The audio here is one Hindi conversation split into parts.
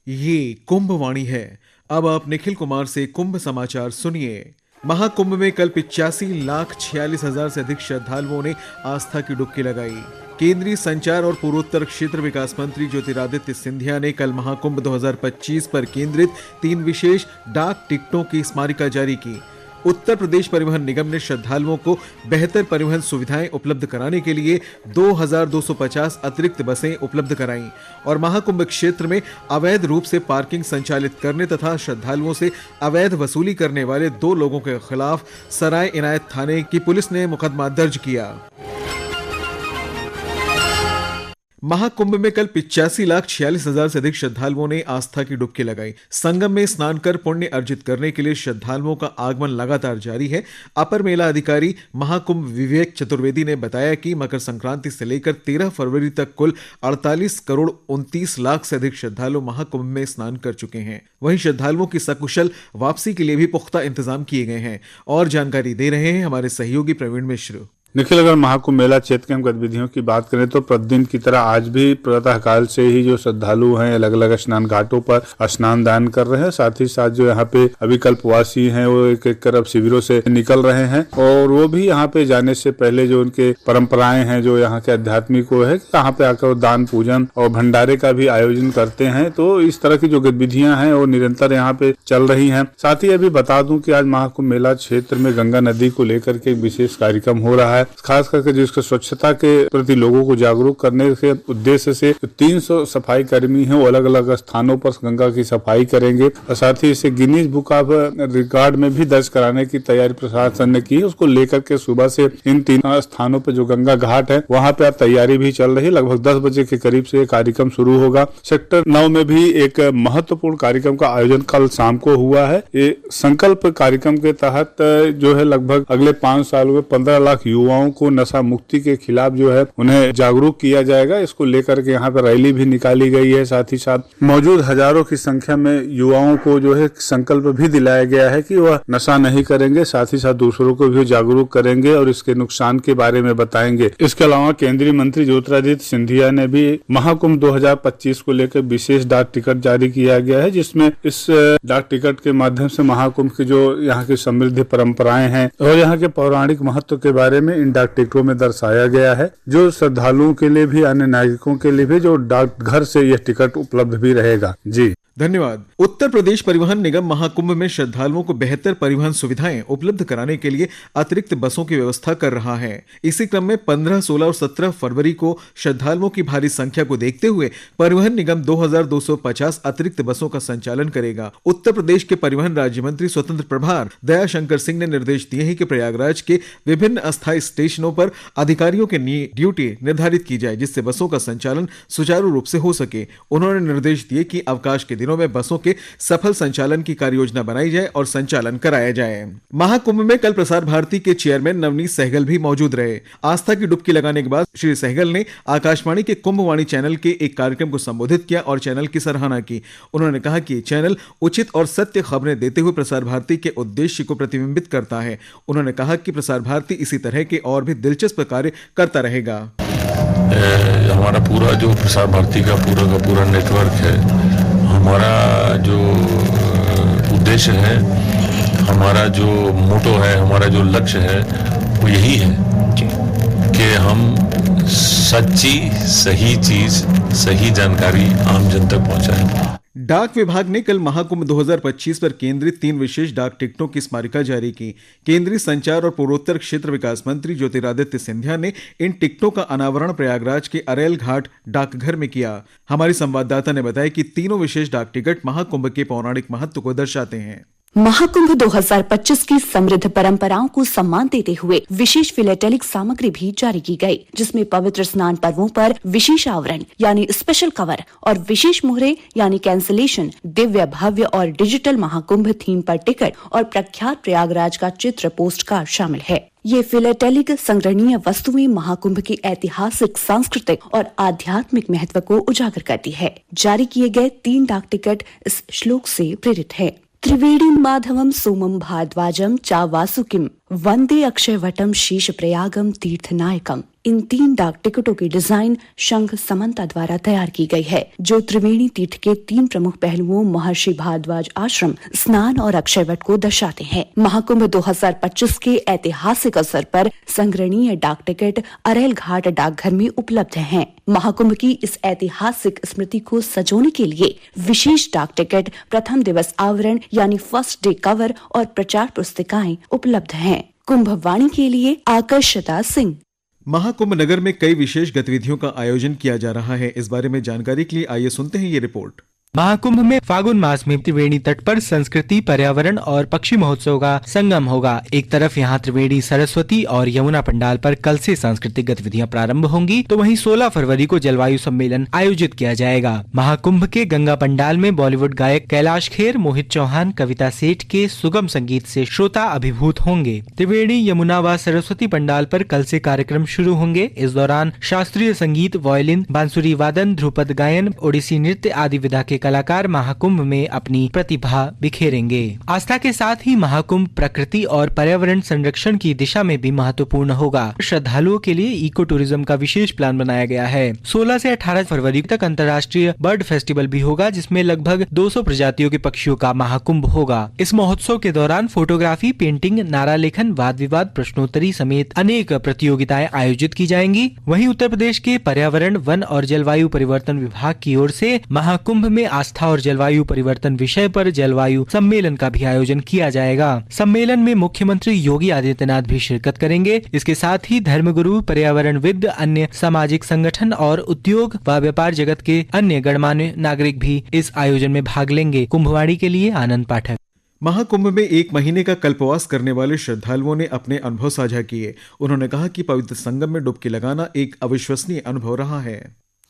ये कुंभवाणी है। अब आप निखिल कुमार से कुंभ समाचार सुनिए। महाकुंभ में कल 85,46,000 से अधिक श्रद्धालुओं ने आस्था की डुबकी लगाई। केंद्रीय संचार और पूर्वोत्तर क्षेत्र विकास मंत्री ज्योतिरादित्य सिंधिया ने कल महाकुंभ 2025 पर केंद्रित 3 विशेष डाक टिकटों की स्मारिका जारी की। उत्तर प्रदेश परिवहन निगम ने श्रद्धालुओं को बेहतर परिवहन सुविधाएं उपलब्ध कराने के लिए 2,250 अतिरिक्त बसें उपलब्ध कराईं और महाकुंभ क्षेत्र में अवैध रूप से पार्किंग संचालित करने तथा श्रद्धालुओं से अवैध वसूली करने वाले 2 लोगों के खिलाफ सराय इनायत थाने की पुलिस ने मुकदमा दर्ज किया। महाकुंभ में कल 85,46,000 से अधिक श्रद्धालुओं ने आस्था की डुबकी लगाई। संगम में स्नान कर पुण्य अर्जित करने के लिए श्रद्धालुओं का आगमन लगातार जारी है। अपर मेला अधिकारी महाकुंभ विवेक चतुर्वेदी ने बताया कि मकर संक्रांति से लेकर 13 फरवरी तक कुल 48 करोड़ 29 लाख से अधिक श्रद्धालु महाकुंभ में स्नान कर चुके हैं। वहीं श्रद्धालुओं की सकुशल वापसी के लिए भी पुख्ता इंतजाम किए गए हैं। और जानकारी दे रहे हैं हमारे सहयोगी प्रवीण मिश्र। निखिल, अगर महाकुंभ मेला क्षेत्र की हम गतिविधियों की बात करें तो प्रतिदिन की तरह आज भी प्रातः काल से ही जो श्रद्धालु हैं अलग अलग स्नान घाटों पर स्नान दान कर रहे हैं। साथ ही साथ जो यहाँ पे अभी कल्पवासी हैं वो एक एक कर अब शिविरों से निकल रहे हैं और वो भी यहाँ पे जाने से पहले जो उनके परंपराएं हैं जो यहाँ के आध्यात्मिक वो है यहाँ पे आकर दान पूजन और भंडारे का भी आयोजन करते हैं। तो इस तरह की जो गतिविधियां हैं वो निरंतर यहाँ पे चल रही है। साथ ही अभी बता दूं कि आज महाकुंभ मेला क्षेत्र में गंगा नदी को लेकर के एक विशेष कार्यक्रम हो रहा है, खास करके जिसको स्वच्छता के प्रति लोगों को जागरूक करने के उद्देश्य से 300 सफाई कर्मी हैं वो अलग अलग स्थानों पर गंगा की सफाई करेंगे और साथ ही इसे गिनीज बुक ऑफ रिकॉर्ड में भी दर्ज कराने की तैयारी प्रशासन ने की है। उसको लेकर के सुबह से इन 3 स्थानों पर जो गंगा घाट है वहाँ पे तैयारी भी चल रही है। लगभग 10 बजे के करीब से कार्यक्रम शुरू होगा। सेक्टर 9 में भी एक महत्वपूर्ण कार्यक्रम का आयोजन कल शाम को हुआ है। ये संकल्प कार्यक्रम के तहत जो है लगभग अगले 5 सालों में 15 लाख युवाओं को नशा मुक्ति के खिलाफ जो है उन्हें जागरूक किया जाएगा। इसको लेकर के यहाँ पर रैली भी निकाली गई है। साथ ही साथ मौजूद हजारों की संख्या में युवाओं को जो है संकल्प भी दिलाया गया है कि वह नशा नहीं करेंगे, साथ ही साथ दूसरों को भी जागरूक करेंगे और इसके नुकसान के बारे में बताएंगे। इसके अलावा केंद्रीय मंत्री ज्योतिरादित्य सिंधिया ने भी महाकुंभ 2025 को लेकर विशेष डाक टिकट जारी किया गया है, जिसमें इस डाक टिकट के माध्यम से महाकुंभ की जो यहाँ की समृद्ध परंपराएं हैं और यहाँ के पौराणिक महत्व के बारे में इन डाक टिकटों में दर्शाया गया है। जो श्रद्धालुओं के लिए भी अन्य नागरिकों के लिए भी जो डाकघर से यह टिकट उपलब्ध भी रहेगा। जी धन्यवाद। उत्तर प्रदेश परिवहन निगम महाकुंभ में श्रद्धालुओं को बेहतर परिवहन सुविधाएं उपलब्ध कराने के लिए अतिरिक्त बसों की व्यवस्था कर रहा है। इसी क्रम में 15, 16 और 17 फरवरी को श्रद्धालुओं की भारी संख्या को देखते हुए परिवहन निगम 2,250 अतिरिक्त बसों का संचालन करेगा। उत्तर प्रदेश के परिवहन राज्य मंत्री स्वतंत्र प्रभार दयाशंकर सिंह ने निर्देश दिए हैं कि प्रयागराज के विभिन्न अस्थायी स्टेशनों पर अधिकारियों की ड्यूटी निर्धारित की जाए, जिससे बसों का संचालन सुचारू रूप से हो सके। उन्होंने निर्देश दिए कि अवकाश के दिनों में बसों के सफल संचालन की कार्ययोजना बनाई जाए और संचालन कराया जाए। महाकुंभ में कल प्रसार भारती के चेयरमैन नवनीत सहगल भी मौजूद रहे। आस्था की डुबकी लगाने के बाद श्री सहगल ने आकाशवाणी के कुंभवाणी चैनल के एक कार्यक्रम को संबोधित किया और चैनल की सराहना की। उन्होंने कहा कि चैनल उचित और सत्य खबरें देते हुए प्रसार भारती के उद्देश्य को प्रतिबिंबित करता है। उन्होंने कहा कि प्रसार भारती इसी तरह के और भी दिलचस्प कार्य करता रहेगा। हमारा पूरा जो प्रसार भारती का पूरा नेटवर्क है, हमारा जो उद्देश्य है, हमारा जो मोटो है, हमारा जो लक्ष्य है वो यही है कि हम सच्ची सही चीज सही जानकारी आम जन तक पहुंचाएं। डाक विभाग ने कल महाकुंभ 2025 पर केंद्रित 3 विशेष डाक टिकटों की स्मारिका जारी की। केंद्रीय संचार और पूर्वोत्तर क्षेत्र विकास मंत्री ज्योतिरादित्य सिंधिया ने इन टिकटों का अनावरण प्रयागराज के अरेल घाट डाकघर में किया। हमारी संवाददाता ने बताया कि तीनों विशेष डाक टिकट महाकुंभ के पौराणिक महत्व को दर्शाते हैं। महाकुंभ 2025 की समृद्ध परंपराओं को सम्मान देते हुए विशेष फिलेटेलिक सामग्री भी जारी की गई, जिसमें पवित्र स्नान पर्वों पर विशेष आवरण यानी स्पेशल कवर और विशेष मोहरे यानी कैंसलेशन, दिव्य भव्य और डिजिटल महाकुंभ थीम पर टिकट और प्रख्यात प्रयागराज का चित्र पोस्ट कार्ड शामिल है। ये फिलेटेलिक संग्रहणीय वस्तुएं महाकुंभ के ऐतिहासिक, सांस्कृतिक और आध्यात्मिक महत्व को उजागर करती है। जारी किए गए 3 डाक टिकट इस श्लोक से प्रेरित है। त्रिवेणी माधवम सोमम भारद्वाजम चा वासुकिम वंदे अक्षयवटम शीश प्रयागम तीर्थनायकम। इन 3 डाक टिकटों की डिजाइन शंख समंता द्वारा तैयार की गई है, जो त्रिवेणी तीर्थ के 3 प्रमुख पहलुओं महर्षि भारद्वाज आश्रम, स्नान और अक्षयवट को दर्शाते हैं। महाकुंभ 2025 के ऐतिहासिक अवसर पर संग्रहणीय डाक टिकट अरेल घाट डाकघर में उपलब्ध हैं। महाकुंभ की इस ऐतिहासिक स्मृति को सजोने के लिए विशेष डाक टिकट, प्रथम दिवस आवरण यानी फर्स्ट डे कवर और प्रचार पुस्तिकाएं उपलब्ध हैं। कुंभवाणी के लिए आकर्षता सिंह। महाकुंभ नगर में कई विशेष गतिविधियों का आयोजन किया जा रहा है। इस बारे में जानकारी के लिए आइए सुनते हैं ये रिपोर्ट। महाकुंभ में फागुन मास में त्रिवेणी तट पर संस्कृति, पर्यावरण और पक्षी महोत्सव का संगम होगा। एक तरफ यहाँ त्रिवेणी, सरस्वती और यमुना पंडाल पर कल से सांस्कृतिक गतिविधियां प्रारंभ होंगी, तो वहीं 16 फरवरी को जलवायु सम्मेलन आयोजित किया जाएगा। महाकुंभ के गंगा पंडाल में बॉलीवुड गायक कैलाश खेर, मोहित चौहान, कविता सेठ के सुगम संगीत से श्रोता अभिभूत होंगे। त्रिवेणी, यमुना व सरस्वती पंडाल पर कल से कार्यक्रम शुरू होंगे। इस दौरान शास्त्रीय संगीत, वायलिन, बांसुरी वादन, ध्रुपद गायन, ओडिसी नृत्य आदि विधा के कलाकार महाकुंभ में अपनी प्रतिभा बिखेरेंगे। आस्था के साथ ही महाकुंभ प्रकृति और पर्यावरण संरक्षण की दिशा में भी महत्वपूर्ण होगा। श्रद्धालुओं के लिए इको टूरिज्म का विशेष प्लान बनाया गया है। 16 से 18 फरवरी तक अंतर्राष्ट्रीय बर्ड फेस्टिवल भी होगा, जिसमें लगभग 200 प्रजातियों के पक्षियों का महाकुंभ होगा। इस महोत्सव के दौरान फोटोग्राफी, पेंटिंग, नारा लेखन, वाद विवाद, प्रश्नोत्तरी समेत अनेक प्रतियोगिताएं आयोजित की जाएंगी। वहीं उत्तर प्रदेश के पर्यावरण, वन और जलवायु परिवर्तन विभाग की ओर से महाकुंभ में आस्था और जलवायु परिवर्तन विषय पर जलवायु सम्मेलन का भी आयोजन किया जाएगा। सम्मेलन में मुख्यमंत्री योगी आदित्यनाथ भी शिरकत करेंगे। इसके साथ ही धर्मगुरु, पर्यावरणविद, अन्य सामाजिक संगठन और उद्योग व व्यापार जगत के अन्य गणमान्य नागरिक भी इस आयोजन में भाग लेंगे। कुंभवाणी के लिए आनंद पाठक। महाकुंभ में 1 महीने का कल्पवास करने वाले श्रद्धालुओं ने अपने अनुभव साझा किए। उन्होंने कहा कि पवित्र संगम में डुबकी लगाना एक अविश्वसनीय अनुभव रहा है।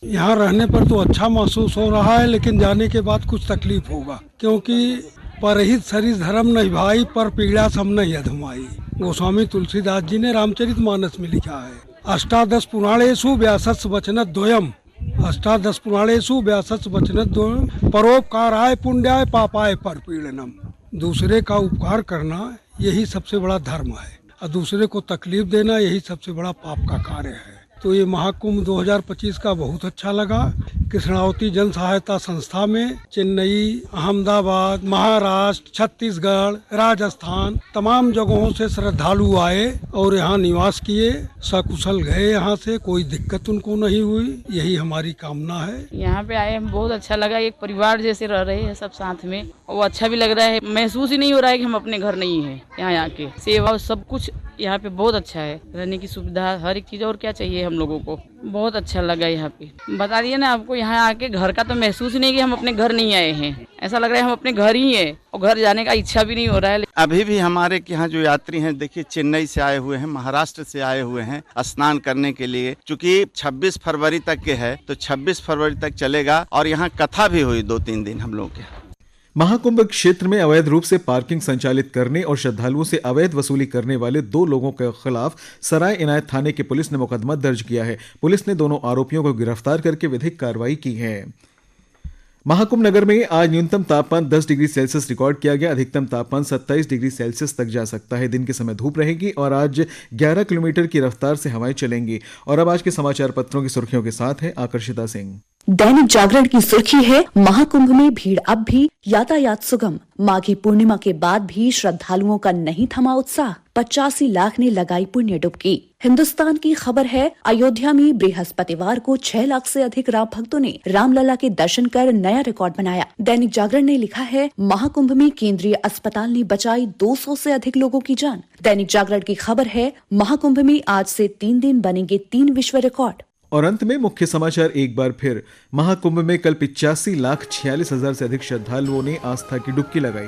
यहाँ रहने पर तो अच्छा महसूस हो रहा है, लेकिन जाने के बाद कुछ तकलीफ होगा, क्योंकि परहित शरीर धर्म नहीं भाई, पर पीड़ा सम नहीं अधमाई। गोस्वामी तुलसीदास जी ने रामचरितमानस में लिखा है, अष्टादश पुराणेषु व्यासस् वचनद् द्वयम्, अष्टादश पुराणेषु व्यासस् वचनद् द्वयम्, परोपकाराय पुण्याय पापाय परपीड़नम। दूसरे का उपकार करना यही सबसे बड़ा धर्म है, और दूसरे को तकलीफ देना यही सबसे बड़ा पाप का कार्य है। तो ये महाकुंभ 2025 का बहुत अच्छा लगा। कृष्णावती जन सहायता संस्था में चेन्नई, अहमदाबाद, महाराष्ट्र, छत्तीसगढ़, राजस्थान तमाम जगहों से श्रद्धालु आए और यहाँ निवास किए, सकुशल गए। यहाँ से कोई दिक्कत उनको नहीं हुई, यही हमारी कामना है। यहाँ पे आए हम बहुत अच्छा लगा, एक परिवार जैसे रह रहे हैं सब साथ में, और अच्छा भी लग रहा है। महसूस ही नहीं हो रहा है कि हम अपने घर नहीं है। यहाँ आके सेवा सब कुछ यहाँ पे बहुत अच्छा है, रहने की सुविधा, हर एक चीज, और क्या चाहिए हम लोगों को। बहुत अच्छा लगा यहाँ पे। बता दिए ना आपको, यहाँ आके घर का तो महसूस ही नहीं कि हम अपने घर नहीं आए हैं। ऐसा लग रहा है हम अपने घर ही है, और घर जाने का इच्छा भी नहीं हो रहा है। अभी भी हमारे यहाँ जो यात्री हैं, देखिए चेन्नई से आए हुए हैं, महाराष्ट्र से आए हुए हैं स्नान करने के लिए। चूँकि 26 फरवरी तक के है, तो 26 फरवरी तक चलेगा, और यहाँ कथा भी हुई 2-3 दिन हम लोग के। महाकुंभ क्षेत्र में अवैध रूप से पार्किंग संचालित करने और श्रद्धालुओं से अवैध वसूली करने वाले 2 लोगों के खिलाफ सराय इनायत थाने की पुलिस ने मुकदमा दर्ज किया है। पुलिस ने दोनों आरोपियों को गिरफ्तार करके विधिक कार्रवाई की है। महाकुंभ नगर में आज न्यूनतम तापमान 10 डिग्री सेल्सियस रिकॉर्ड किया गया। अधिकतम तापमान 27 डिग्री सेल्सियस तक जा सकता है। दिन के समय धूप रहेगी और आज 11 किलोमीटर की रफ्तार से हवाएं चलेंगी। और अब आज के समाचार पत्रों की सुर्खियों के साथ है आकर्षिता सिंह। दैनिक जागरण की सुर्खी है, महाकुंभ में भीड़ अब भी, यातायात सुगम। माघी पूर्णिमा के बाद भी श्रद्धालुओं का नहीं थमा उत्साह, 85 लाख ने लगाई पुण्य डुबकी। हिंदुस्तान की खबर है, अयोध्या में बृहस्पतिवार को 6 लाख से अधिक राम भक्तों ने रामलला के दर्शन कर नया रिकॉर्ड बनाया। दैनिक जागरण ने लिखा है, महाकुंभ में केंद्रीय अस्पताल ने बचाई 200 से अधिक लोगों की जान। दैनिक जागरण की खबर है, महाकुंभ में आज से 3 दिन बनेंगे 3 विश्व रिकॉर्ड। और अंत में मुख्य समाचार एक बार फिर। महाकुंभ में कल 85,46,000 से अधिक श्रद्धालुओं ने आस्था की डुबकी लगाई।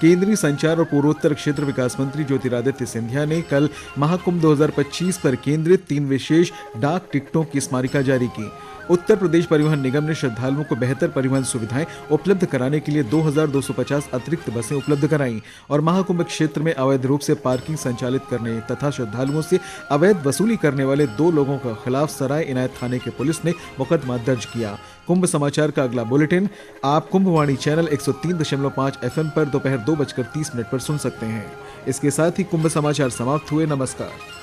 केंद्रीय संचार और पूर्वोत्तर क्षेत्र विकास मंत्री ज्योतिरादित्य सिंधिया ने कल महाकुंभ 2025 पर केंद्रित 3 विशेष डाक टिकटों की स्मारिका जारी की। उत्तर प्रदेश परिवहन निगम ने श्रद्धालुओं को बेहतर परिवहन सुविधाएं उपलब्ध कराने के लिए 2250 अतिरिक्त बसें उपलब्ध कराई और महाकुंभ क्षेत्र में अवैध रूप से पार्किंग संचालित करने तथा श्रद्धालुओं से अवैध वसूली करने वाले 2 लोगों के खिलाफ सराय इनायत थाने की पुलिस ने मुकदमा दर्ज किया। कुंभ समाचार का अगला बुलेटिन आप कुंभवाणी चैनल 103.5 FM पर दोपहर 2:30 पर सुन सकते हैं। इसके साथ ही कुंभ समाचार समाप्त हुए। नमस्कार।